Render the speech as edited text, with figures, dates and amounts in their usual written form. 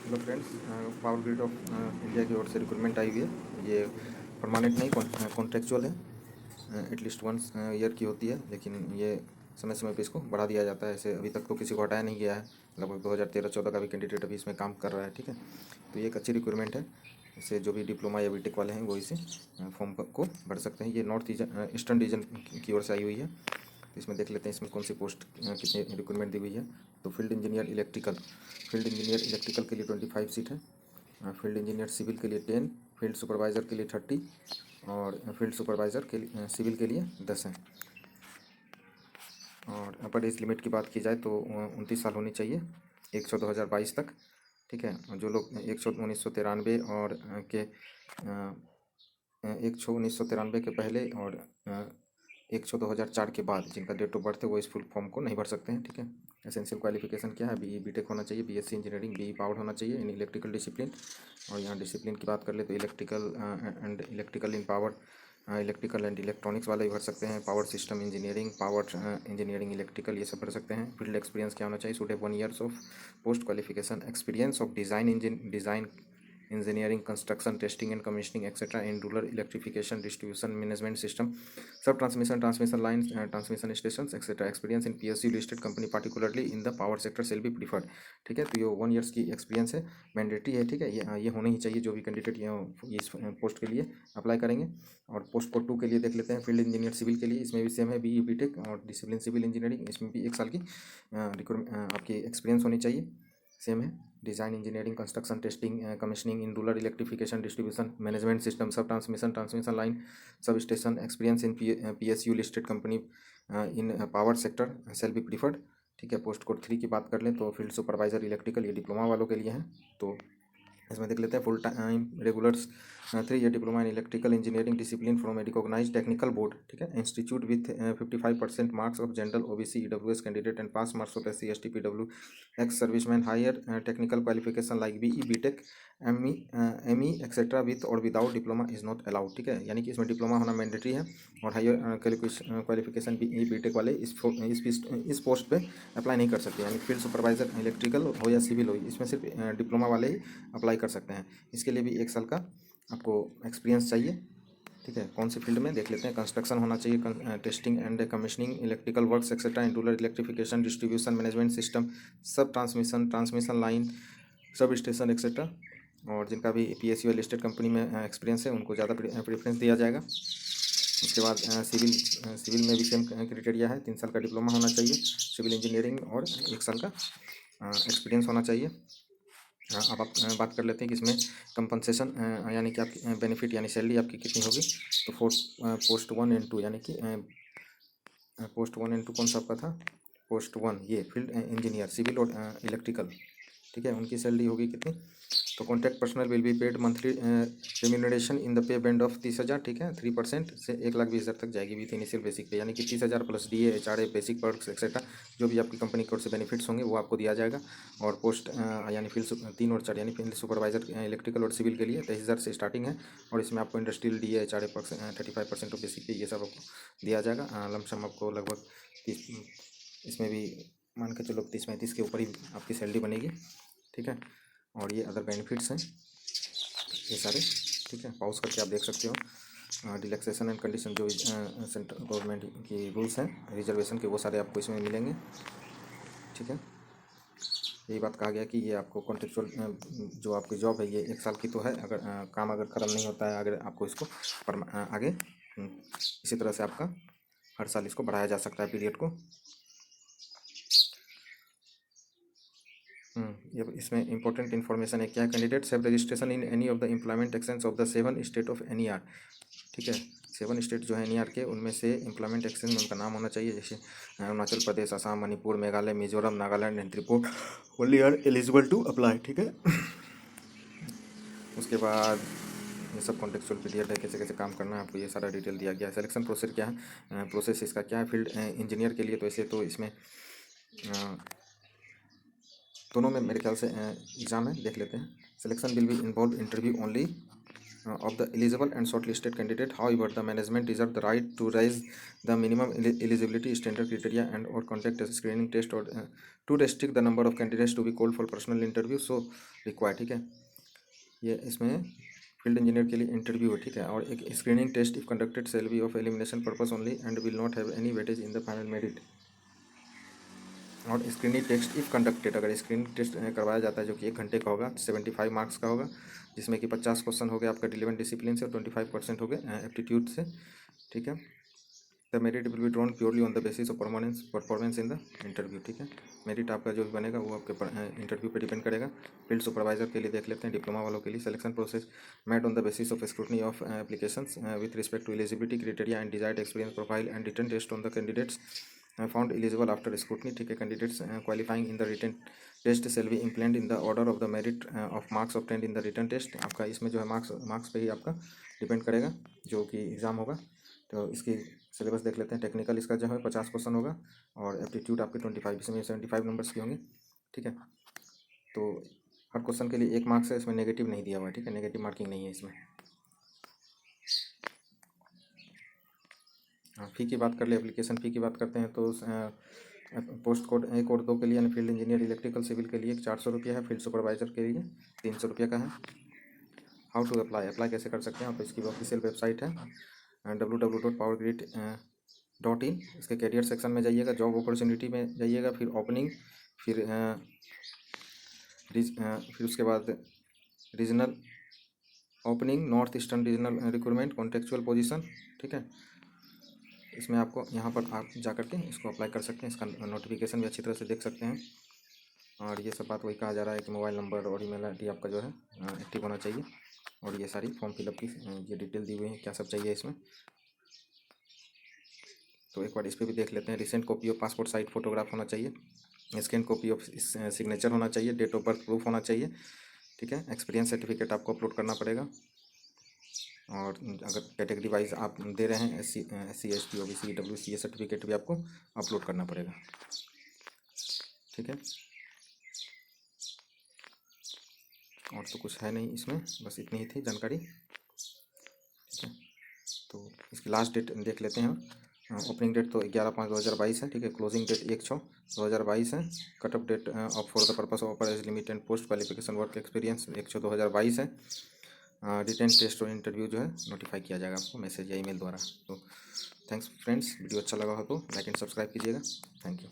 Hello friends, power grid of India की ओर से recruitment आई हुई है। ये परमानेंट नहीं, कॉन्ट्रेक्चुअल है। एटलीस्ट वंस ईयर की होती है, लेकिन ये समय समय पे इसको बढ़ा दिया जाता है। ऐसे अभी तक तो किसी को हटाया नहीं गया है। लगभग 2013-14 का भी कैंडिडेट अभी इसमें काम कर रहा है। ठीक है, तो ये एक अच्छी रिक्रूटमेंट है। इससे जो भी डिप्लोमा या बीटेक वाले हैं वो इसे फॉर्म को भर सकते हैं। ये नॉर्थ ईस्टर्न रीजन की ओर से आई हुई है। तो इसमें देख लेते हैं इसमें कौन सी पोस्ट कितनी रिक्रूटमेंट दी हुई है। तो फील्ड इंजीनियर इलेक्ट्रिकल के लिए 25 सीट है। फील्ड इंजीनियर सिविल के लिए 10, फील्ड सुपरवाइज़र के लिए 30 और फील्ड सुपरवाइज़र के लिए सिविल के लिए 10 है। और अपर एज लिमिट की बात की जाए तो 29 साल होनी चाहिए, 1/1/2022 तक। ठीक है, और जो लोग 1/1993 और एक छः 1993 के पहले और 1/2004 के बाद जिनका डेट ऑफ बर्थ है वो इस फुल फॉर्म को नहीं भर सकते हैं। ठीक है, एसेंशियल क्वालिफिकेशन क्या है? बीई बीटेक होना चाहिए, बीएससी इंजीनियरिंग, बीई पावर्ड होना चाहिए इन इलेक्ट्रिकल डिसिप्लिन। और यहाँ डिसिप्लिन की बात कर ले तो इलेक्ट्रिकल एंड इलेक्ट्रॉनिक्स वाले भी भर सकते हैं। पावर इंजीनियरिंग इलेक्ट्रिकल ये सब भर सकते हैं। फील्ड एक्सपीरियंस क्या होना चाहिए? Should have 1 years of post qualification experience of design engineering, construction, testing and commissioning etcetera in rural electrification distribution management system, sub transmission line, transmission station etcetera. Experience in PSU listed company particularly in the power sector shall be preferred. ठीक है, तो ये 1 years की experience है, mandatory है। ठीक है, ये होना ही चाहिए जो भी कैंडिडेट ये इस पोस्ट के लिए अप्लाई करेंगे। और पोस्ट कोड 2 के लिए देख लेते हैं, फील्ड इंजीनियर सिविल के लिए। इसमें भी सेम है, बीई बीटेक और डिसिप्लिन सिविल इंजीनियरिंग। इसमें भी 1 साल की आपकी एक्सपीरियंस होनी चाहिए, सेम है। Design engineering, construction, testing, commissioning in rural electrification distribution management system, sub transmission line, sub station. Experience in PSU listed company in power sector shall be preferred. ठीक है, पोस्ट कोड 3 की बात कर लें तो फील्ड सुपरवाइजर इलेक्ट्रिकल, ये diploma वालों के लिए है। तो इसमें देख लेते हैं full time regulars 3 year diploma in electrical engineering discipline from a recognise technical board. ठीक है, institute with 55% marks of general OBC EWS candidate and pass marks of SC ST PW ex serviceman. Higher technical qualification like BE BTech ME etcetera with और without diploma is not allowed. ठीक है, यानी कि इसमें diploma होना mandatory है। और higher qualification be BTech वाले इस पोस्ट पे अप्लाई नहीं कर सकते। यानी फील्ड सुपरवाइजर इलेक्ट्रिकल हो या सिविल हो, इसमें सिर्फ डिप्लोमा वाले ही अप्लाई कर सकते हैं। इसके लिए भी 1 साल का आपको एक्सपीरियंस चाहिए। ठीक है, कौन सी फील्ड में देख लेते हैं। कंस्ट्रक्शन होना चाहिए, testing and commissioning electrical works etcetera in rural electrification distribution management system, sub transmission line, sub station etcetera. और जिनका भी पीएसयू लिस्टेड कंपनी में एक्सपीरियंस है उनको ज़्यादा प्रेफरेंस दिया जाएगा। उसके बाद सिविल में भी सेम क्राइटेरिया है, 3 साल का डिप्लोमा होना चाहिए सिविल इंजीनियरिंग और 1 साल का एक्सपीरियंस होना चाहिए। अब आप बात कर लेते हैं कि इसमें कंपनसेशन यानी कि आपकी बेनिफिट यानी सैलरी आपकी कितनी होगी। तो पोस्ट 1 एंड 2 यानी कि पोस्ट 1 एंड 2 कौन सा आपका था? पोस्ट 1 ये फील्ड इंजीनियर सिविल और इलेक्ट्रिकल। ठीक है, उनकी सैलरी होगी कितनी? तो contract personal will be paid monthly remuneration in the pay band of 30,000। ठीक है, 3% से 1,20,000 तक जाएगी विथ इनिशियल बेसिक पे, यानी कि 30,000 plus DA HRA basic perks etcetera जो भी आपकी कंपनी की ओर से बेनिफिट्स होंगे वो आपको दिया जाएगा। और पोस्ट यानी फील्ड 3 और 4 यानी फील्ड सुपरवाइजर इलेक्ट्रिकल और सिविल के लिए 23,000 से स्टार्टिंग है। और इसमें आपको industrial DA HRA perks 35% of basic पे ये सब आपको दिया जाएगा। लमसम आपको लगभग 30, इसमें भी मान के चलो 30-35 के ऊपर ही आपकी सैलरी बनेगी। ठीक है, और ये अदर बेनिफिट्स हैं ये सारे। ठीक है, पॉज करके आप देख सकते हो। रिलैक्सेशन एंड कंडीशन जो सेंट्रल गवर्नमेंट की रूल्स हैं रिजर्वेशन के वो सारे आपको इसमें मिलेंगे। ठीक है, यही बात कहा गया कि ये आपको कॉन्ट्रेक्चुअल जो आपकी जॉब है ये 1 साल की तो है। अगर काम अगर ख़त्म नहीं होता है, अगर आपको इसको आगे इसी तरह से आपका हर साल इसको बढ़ाया जा सकता है पीरियड को। ये इसमें इंपॉर्टेंट इन्फॉर्मेशन है क्या? Candidates have registration in any of the employment exchange of the 7 state of NER. ठीक है, 7 स्टेट जो है एनईआर के उनमें से एम्प्लॉयमेंट एक्सचेंज में उनका नाम होना चाहिए, जैसे Arunachal Pradesh, Assam, Manipur, Meghalaya, Mizoram, Nagaland and Tripura only are eligible to apply. ठीक है, उसके बाद ये सब कॉन्टेक्चुअल पीरियड है, कैसे कैसे काम करना है आपको ये सारा डिटेल दिया गया है। सिलेक्शन प्रोसेस क्या है? प्रोसेस इसका क्या है? फील्ड इंजीनियर के लिए तो ऐसे तो इसमें दोनों में मेरे ख्याल से एग्ज़ाम है, देख लेते हैं। Selection will be involve interview only of the eligible and shortlisted candidate. However, the management reserve the right to raise the minimum eligibility standard criteria and or conduct a screening test or to restrict the number of candidates to be called for personal interview so required. ठीक है, ये इसमें field engineer के लिए interview है, ठीक है, और एक screening test if conducted shall be of elimination purpose only and will not have any weightage in the final merit. और स्क्रीनिंग टेस्ट इफ कंडक्टेड, अगर स्क्रीनिंग टेस्ट करवाया जाता है जो कि 1 घंटे का होगा, 75 मार्क्स का होगा, जिसमें कि 50 क्वेश्चन हो गए आपका रिलेवेंट डिसिप्लिन से और 25% हो गए एप्टीट्यूड से, ठीक है। The merit will be drawn purely on the basis of performance in the interview, ठीक है। मेरिट आपका जो भी बनेगा वो आपके इंटरव्यू पे डिपेंड करेगा। फील्ड सुपरवाइजर के लिए देख लेते हैं, डिप्लोमा वालों के लिए selection process made on the basis of scrutiny of applications with respect to eligibility criteria and desired experience profile and written test on the candidates found eligible after scrutiny, ठीक है। Candidates qualifying in the written test shall be empanelled in the order of the merit of marks obtained in the written test. आपका इसमें जो है marks पे ही आपका depend करेगा जो कि एग्ज़ाम होगा। तो इसकी सिलेबस देख लेते हैं। टेक्निकल इसका जो है 50 क्वेश्चन होगा और एप्टीट्यूड आपके 25, इसमें 75 नंबर्स की होंगे, ठीक है। तो हर क्वेश्चन के लिए 1 मार्क्स है, इसमें नेगेटिव नहीं दिया हुआ है, ठीक है, नेगेटिव मार्किंग नहीं है इसमें। हाँ, फ़ी की बात कर ले, एप्लीकेशन फ़ी की बात करते हैं तो पोस्ट कोड 1 और 2 के लिए यानी फील्ड इंजीनियर इलेक्ट्रिकल सिविल के लिए 400 रुपया है, फील्ड सुपरवाइजर के लिए 300 रुपये का है। हाउ टू अप्लाई कैसे कर सकते हैं आप, इसकी ऑफिशियल वेबसाइट है www.powergrid.in। इसके कैरियर सेक्शन में जाइएगा, जॉब अपॉर्चुनिटी में जाइएगा, फिर ओपनिंग, फिर फिर उसके बाद regional opening, north eastern regional recruitment, contractual position, ठीक है। इसमें आपको यहाँ पर आप जा करके इसको अप्लाई कर सकते हैं, इसका नोटिफिकेशन भी अच्छी तरह से देख सकते हैं। और ये सब बात वही कहा जा रहा है कि मोबाइल नंबर और ईमेल आईडी आपका जो है एक्टिव होना चाहिए, और ये सारी फॉर्म फिलअप की ये डिटेल दी हुई है, क्या सब चाहिए इसमें। तो एक बार इस पर भी देख लेते हैं। Recent copy of passport size photograph होना चाहिए, स्कैन कॉपी ऑफ सिग्नेचर होना चाहिए, डेट ऑफ बर्थ प्रूफ होना चाहिए, ठीक है। एक्सपीरियंस सर्टिफिकेट आपको अपलोड करना पड़ेगा। और अगर कैटेगरी वाइज आप दे रहे हैं SC ST OBC WC, ये सर्टिफिकेट भी आपको अपलोड करना पड़ेगा, ठीक है। और तो कुछ है नहीं इसमें, बस इतनी ही थी जानकारी, ठीक है। तो इसकी लास्ट डेट देख लेते हैं हम। ओपनिंग डेट तो 11/5/2022 है, ठीक है। क्लोजिंग डेट 1/6/2022 है। Cut off date of for the purpose of upper age limit and post qualification work experience 1/6/2022 है। रिटन टेस्ट और इंटरव्यू जो है नोटिफाई किया जाएगा आपको मैसेज या ईमेल द्वारा। तो थैंक्स फ्रेंड्स, वीडियो अच्छा लगा हो तो लाइक एंड सब्सक्राइब कीजिएगा। Thank you.